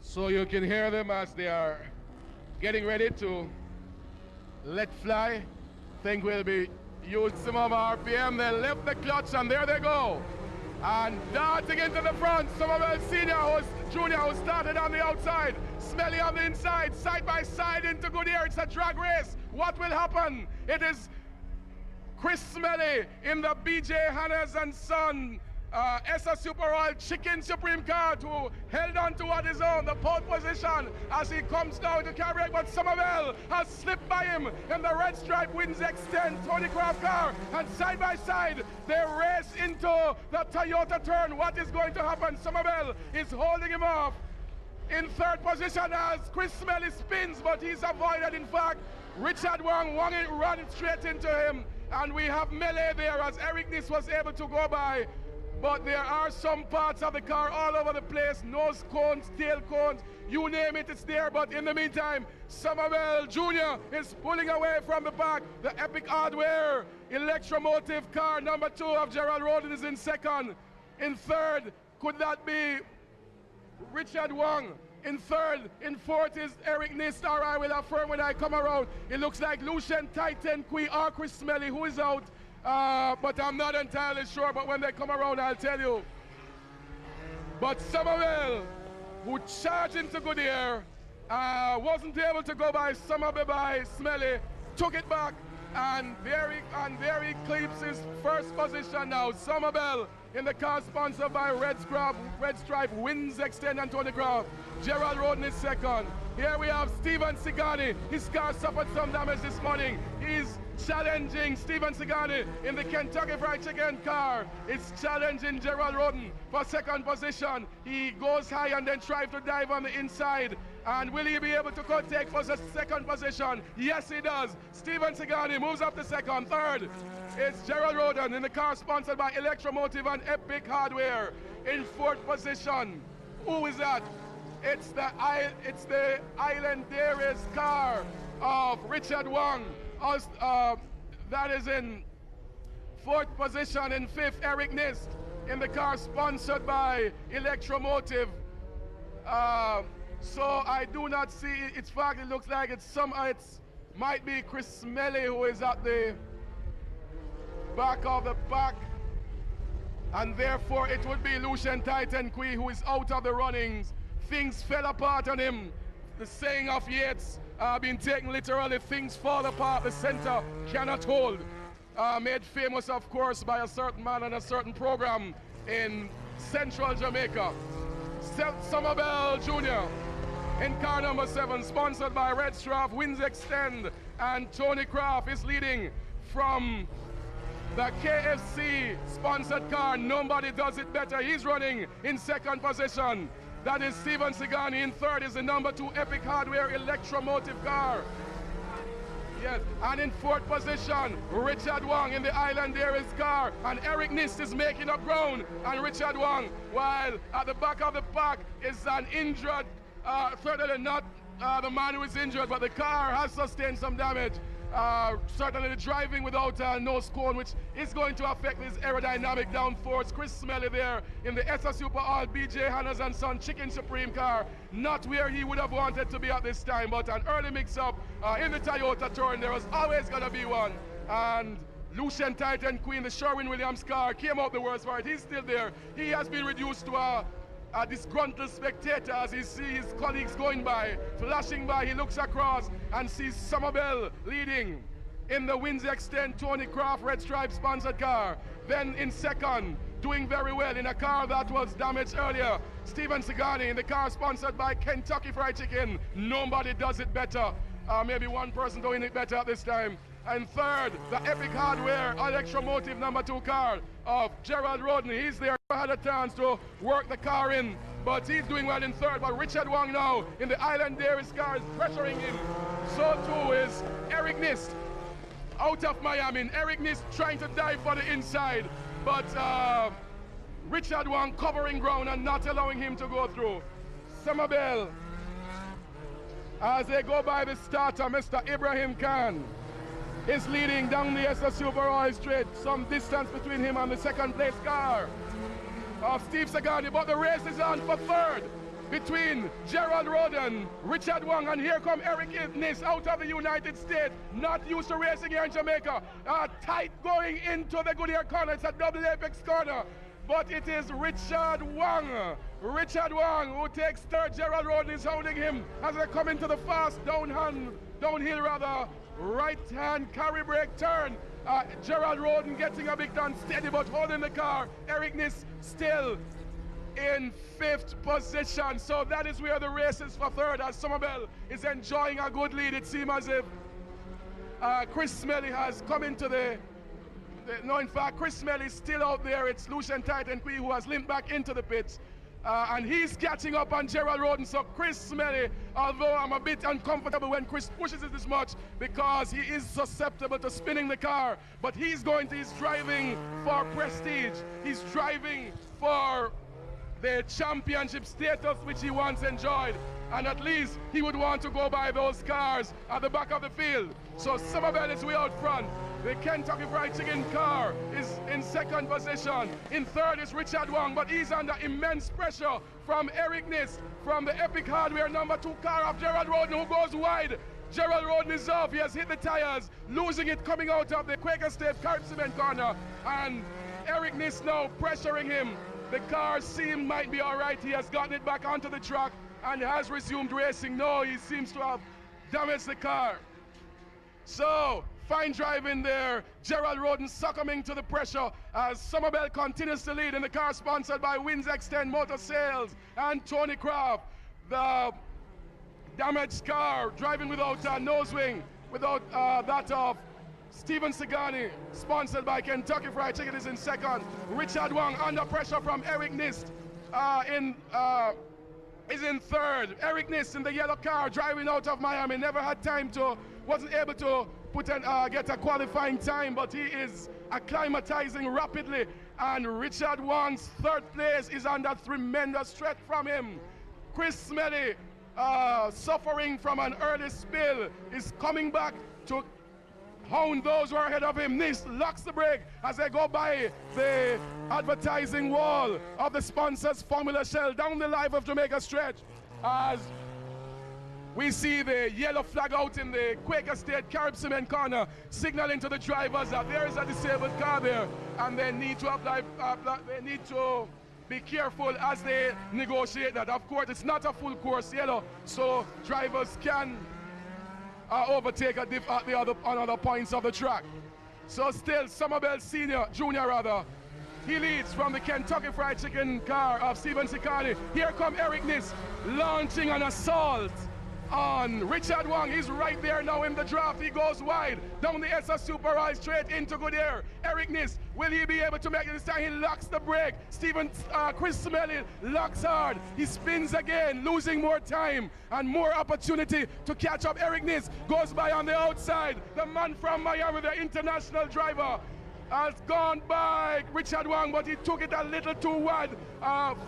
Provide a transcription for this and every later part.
So you can hear them as they are getting ready to let fly. Think we'll be used some of RPM. They lift the clutch and there they go. And darting into the front, Somerville Junior who started on the outside, Smelly on the inside, side by side into Goodyear. It's a drag race. What will happen? It is Chris Smelly in the BJ Hannes and Son SR Super Oil Chicken Supreme car who held on to what is on the pole position as he comes down to carry it, but Somerville has slipped by him in the red stripe wins extend Tony Craft car, and side by side they race into the Toyota turn. What is going to happen? Somerville is holding him off in third position as Chris Smelly spins, but he's avoided. In fact, Richard Wong ran straight into him, and we have melee there as Eric Nis was able to go by. But there are some parts of the car all over the place, nose cones, tail cones, you name it, it's there. But in the meantime, Somerville Jr. is pulling away from the back. The Epic Hardware Electromotive car, number 2 of Gerald Roden, is in second. In third, could that be Richard Wong? In third, in fourth is Eric Nis, or I will affirm when I come around. It looks like Lucian Titan Kui or Chris Smelly, who is out. But I'm not entirely sure, but when they come around, I'll tell you. But Somerville, who charged into Goodyear, wasn't able to go by Smelly, took it back, and there he keeps his first position now. Somerville in the car sponsored by Red Stripe wins extend and Tony Graf. Gerald Roden is second. Here we have Steven Sigani. His car suffered some damage this morning. He's challenging Steven Sigani in the Kentucky Fried Chicken car. It's challenging Gerald Roden for second position. He goes high and then tries to dive on the inside. And will he be able to take for the second position? Yes, he does. Steven Sigani moves up to second. Third, it's Gerald Roden in the car sponsored by Electromotive and Epic Hardware. In fourth position, who is that? It's the Island Dairies car of Richard Wong. That is in fourth position. In fifth, Eric Nist in the car sponsored by Electromotive. So I do not see, in fact, it looks like it might be Chris Smelly who is at the back of the pack. And therefore it would be Lucian Titan Kui who is out of the runnings. Things fell apart on him. The saying of Yeats been taken literally, things fall apart, the center cannot hold. Made famous, of course, by a certain man on a certain program in central Jamaica. Somerville Jr. in car number 7, sponsored by Red Straff, wins extend, and Tony Craft is leading from the KFC sponsored car. Nobody does it better. He's running in second position. That is Steven Sigani. In third is the number 2 Epic Hardware Electromotive car. Yes, and in fourth position, Richard Wong in the Island Dairies car. And Eric Nist is making up ground, and Richard Wong, while at the back of the pack is an injured, certainly not the man who is injured, but the car has sustained some damage. Certainly driving without nose cone, which is going to affect his aerodynamic downforce. Chris Smelly there in the SR Super All BJ Hannes and Son Chicken Supreme car, not where he would have wanted to be at this time, but an early mix-up in the Toyota turn. There was always going to be one, and Lucian Titan Queen, the Sherwin-Williams car, came out the worst for it. He's still there. He has been reduced to a disgruntled spectator as he sees his colleagues going by, flashing by. He looks across and sees Somerville leading in the Wins Extend Tony Craft Red Stripe sponsored car. Then in second, doing very well in a car that was damaged earlier, Steven Sigani in the car sponsored by Kentucky Fried Chicken. Nobody does it better. Maybe one person doing it better at this time. And third, the Epic Hardware Electromotive number 2 car of Gerald Roden. He's there, had a chance to work the car in, but he's doing well in third. But Richard Wong now in the Island Dairies car is pressuring him. So too is Eric Nist out of Miami. Eric Nist trying to dive for the inside, but Richard Wong covering ground and not allowing him to go through. Somerville, as they go by the starter, Mr. Ibrahim Khan, is leading down the SR Super Oil Straight. Some distance between him and the second place car of Steve Sagani, but the race is on for third. between Gerald Roden, Richard Wong, and here come Eric Nis out of the United States, not used to racing here in Jamaica. Tight going into the Goodyear corner. It's a double apex corner, but it is Richard Wong. Richard Wong, who takes third. Gerald Roden is holding him as they come into the fast downhill right-hand carry brake turn. Gerald Roden getting a big turn, steady but holding the car. Eric Nis still in 5th position. So that is where the race is for third, as Somerville is enjoying a good lead. It seems as if Chris Smelly has come into no, in fact, Chris Smelly is still out there. It's Lucian Titan Quee who has limped back into the pits. And he's catching up on Gerald Roden. So Chris Smelly, although I'm a bit uncomfortable when Chris pushes it this much because he is susceptible to spinning the car, but he's driving for prestige. He's driving for the championship status which he once enjoyed, and at least he would want to go by those cars at the back of the field. So Somerville is way out front. The Kentucky Fried Chicken car is in 2nd position. In 3rd is Richard Wong, but he's under immense pressure from Eric Nis, from the Epic Hardware number 2 car of Gerald Roden, who goes wide. Gerald Roden is off. He has hit the tires, losing it coming out of the Quaker State Carib Cement corner, and Eric Nis now pressuring him. The car might be all right. He has gotten it back onto the track and has resumed racing. No, he seems to have damaged the car. So, fine driving there. Gerald Roden succumbing to the pressure as Somerville continues to lead in the car sponsored by Wins Extend Motor Sales and Tony Craft. The damaged car driving without a nose wing, without that of Stephen Sagani, sponsored by Kentucky Fried Chicken, is in 2nd. Richard Wong under pressure from Eric Nis is in 3rd. Eric Nis in the yellow car driving out of Miami, wasn't able to get a qualifying time, but he is acclimatizing rapidly, and Richard Wong's 3rd place is under tremendous threat from him. Chris Smelly, suffering from an early spill, is coming back to hound those who are ahead of him. Nis locks the brake as they go by the advertising wall of the sponsors Formula Shell down the Life of Jamaica stretch, as we see the yellow flag out in the Quaker State Carib Cement corner, signaling to the drivers that there is a disabled car there, and they need to be careful as they negotiate that. Of course, it's not a full course yellow, so drivers can overtake on other points of the track. So still, Somerville Junior, he leads from the Kentucky Fried Chicken car of Stephen Sikani. Here come Eric Nis launching an assault on Richard Wong. He's right there now in the draft. He goes wide down the SS Super Ride straight into Goodyear. Eric Nis, will he be able to make it this time? He locks the brake. Chris Smelly locks hard. He spins again, losing more time and more opportunity to catch up. Eric Nis goes by on the outside. The man from Miami, the international driver, has gone by Richard Wong, but he took it a little too wide.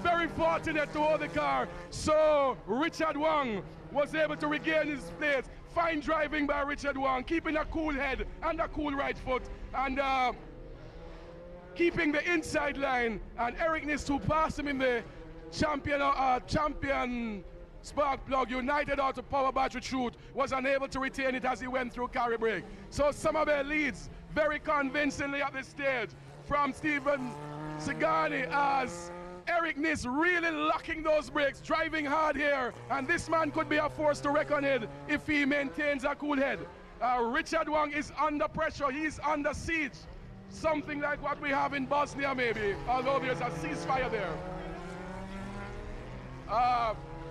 Very fortunate to hold the car. So Richard Wong was able to regain his place. Fine driving by Richard Wong, keeping a cool head and a cool right foot, and keeping the inside line. And Eric Nis, who passed him in the champion spark plug United Auto Power Battery chute, was unable to retain it as he went through carry brake. So Somerville leads very convincingly at this stage from Stephen Sagani, as Eric Nis really locking those brakes, driving hard here, and this man could be a force to reckon with if he maintains a cool head. Richard Wong is under pressure, he's under siege, something like what we have in Bosnia maybe, although there's a ceasefire there.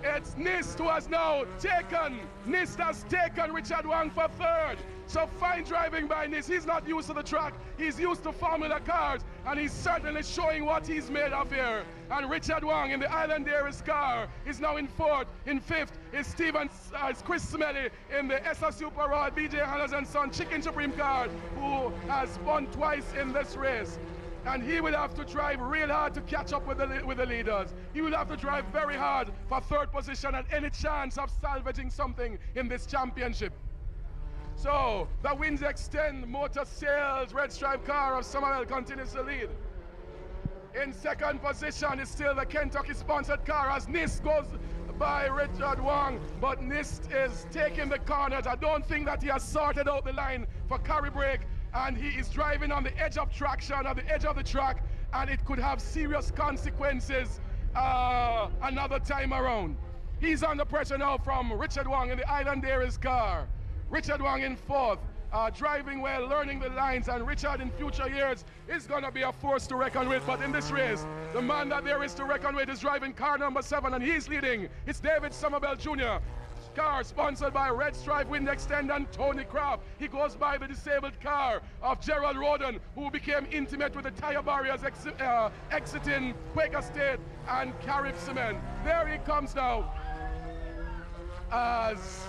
It's Nis who has now taken Richard Wong for 3rd. So fine driving by Nis. He's not used to the track, he's used to Formula cars, and he's certainly showing what he's made of here. And Richard Wong in the Island Dairies car is now in 4th. In 5th is Chris Smelly in the SR Super Rod BJ Hannah's and Son Chicken Supreme car, who has spun twice in this race. And he will have to drive real hard to catch up with the leaders. He will have to drive very hard for 3rd position and any chance of salvaging something in this championship. So the Wins Extend Motor Sales red stripe car of Somerville continues to lead. In 2nd position is still the Kentucky sponsored car as Nis goes by Richard Wong, but Nist is taking the corners. I don't think that he has sorted out the line for carry brake, and he is driving on the edge of traction, on the edge of the track, and it could have serious consequences another time around. He's under pressure now from Richard Wong in the Island Dairies car. Richard Wong in fourth, driving well, learning the lines, and Richard in future years is going to be a force to reckon with. But in this race, the man that there is to reckon with is driving car number 7, and he's leading. It's David Somerville Jr. Car sponsored by Red Stripe Wind Extend and Tony Craft. He goes by the disabled car of Gerald Roden, who became intimate with the tire barriers exiting Quaker State and Carib Cement. There he comes now as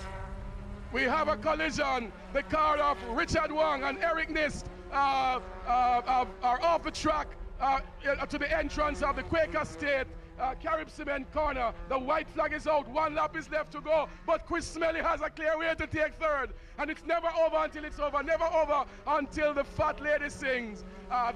we have a collision. The car of Richard Wong and Eric Nist are off the track to the entrance of the Quaker State Carib Cement corner. The white flag is out. 1 lap is left to go, but Chris Smelly has a clear way to take third, and it's never over until it's over, never over until the fat lady sings.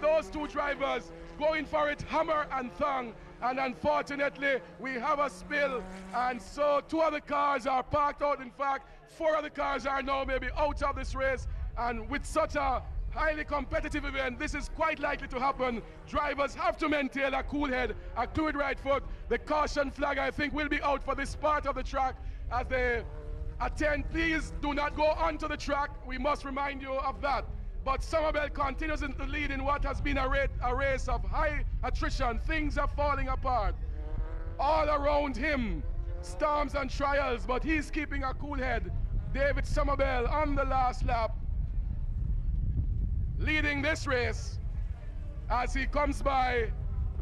Those two drivers going for it hammer and thong, and unfortunately we have a spill, and so 2 of the cars are parked out. In fact, 4 of the cars are now maybe out of this race, and with such a highly competitive event, this is quite likely to happen. Drivers have to maintain a cool head, a fluid right foot. The caution flag, I think, will be out for this part of the track as they attend. Please do not go onto the track. We must remind you of that. But Somerville continues in the lead in what has been a race of high attrition. Things are falling apart all around him. Storms and trials, but he's keeping a cool head. David Somerville on the last lap, leading this race as he comes by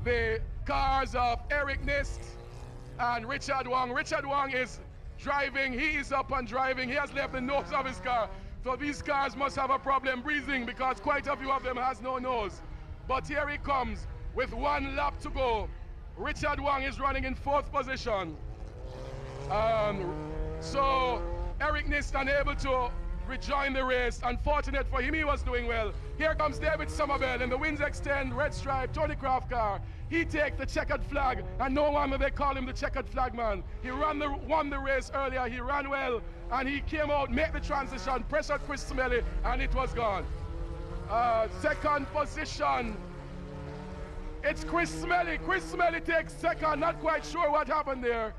the cars of Eric Nist and Richard Wong. Richard Wong is driving, he is up and driving. He has left the nose of his car. So these cars must have a problem breathing because quite a few of them has no nose. But here he comes with 1 lap to go. Richard Wong is running in 4th position. So Eric Nist unable to rejoin the race. Unfortunate for him, he was doing well. Here comes David Somerville in the Winds Extend Red Stripe Tony Craft car. He takes the checkered flag, and no wonder they call him the checkered flag man. He won the race earlier, he ran well, and he came out, made the transition, pressured Chris Smelly, and it was gone. 2nd position, it's Chris Smelly. Chris Smelly takes 2nd, not quite sure what happened there.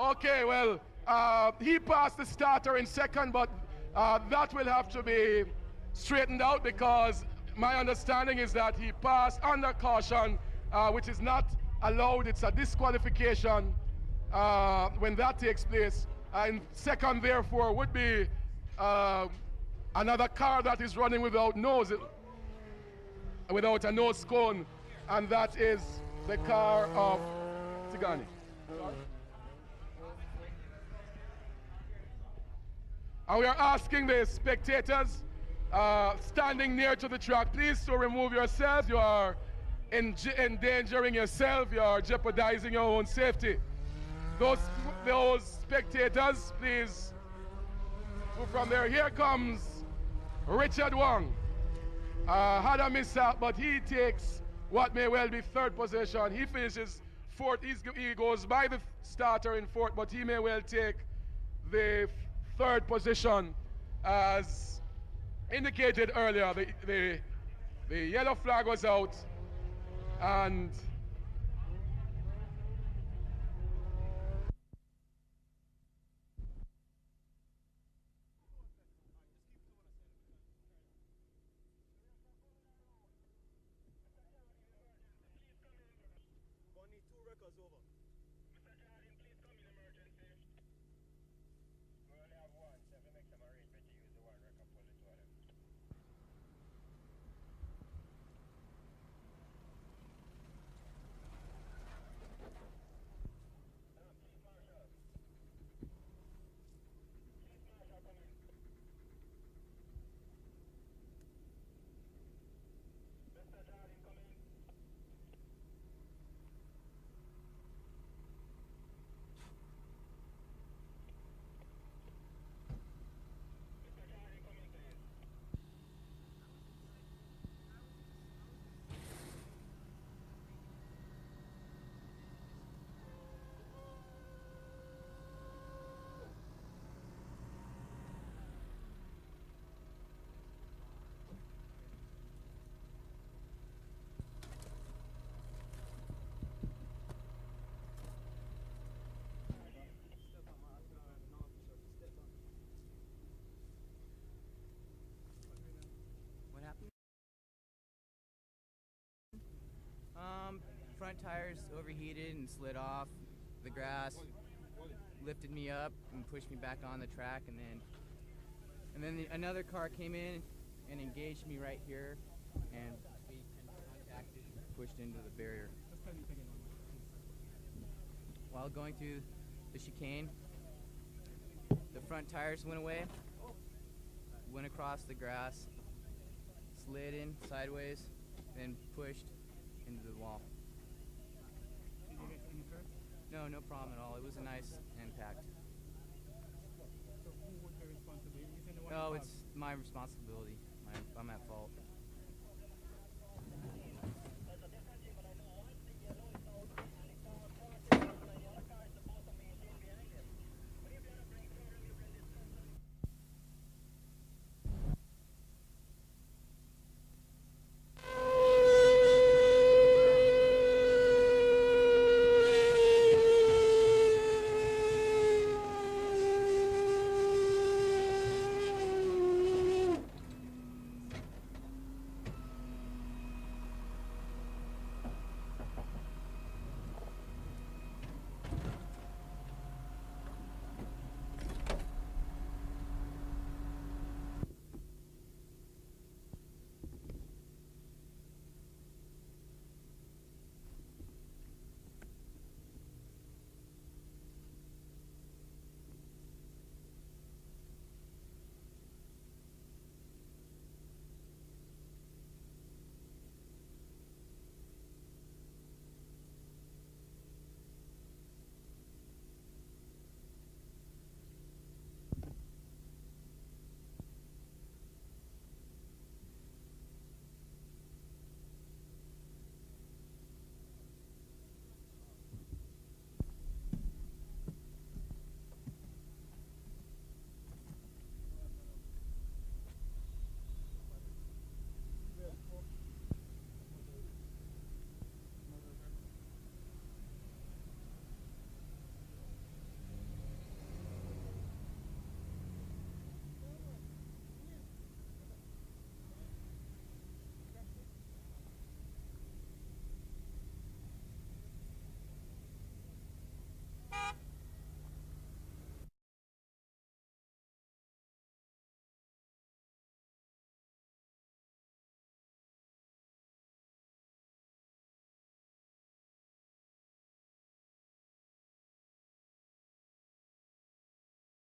Okay, well, he passed the starter in 2nd, but that will have to be straightened out because my understanding is that he passed under caution, which is not allowed. It's a disqualification when that takes place. And 2nd, therefore, would be another car that is running without a nose cone, and that is the car of Tigani. And we are asking the spectators standing near to the track, please to remove yourselves. You are endangering yourself. You are jeopardizing your own safety. Those spectators, please move from there. Here comes Richard Wong. Had a mishap, but he takes what may well be 3rd position. He finishes 4th. He goes by the starter in 4th, but he may well take the 3rd position. As indicated earlier, the yellow flag was out, and front tires overheated and slid off. The grass lifted me up and pushed me back on the track, and then another car came in and engaged me right here, and we contacted and pushed into the barrier. While going through the chicane, the front tires went away, went across the grass, slid in sideways, then pushed into the wall. Did you get any hurt? No, no problem at all. It was a nice impact. So who was the responsibility? You said the one Oh, who it's my responsibility. I'm at fault.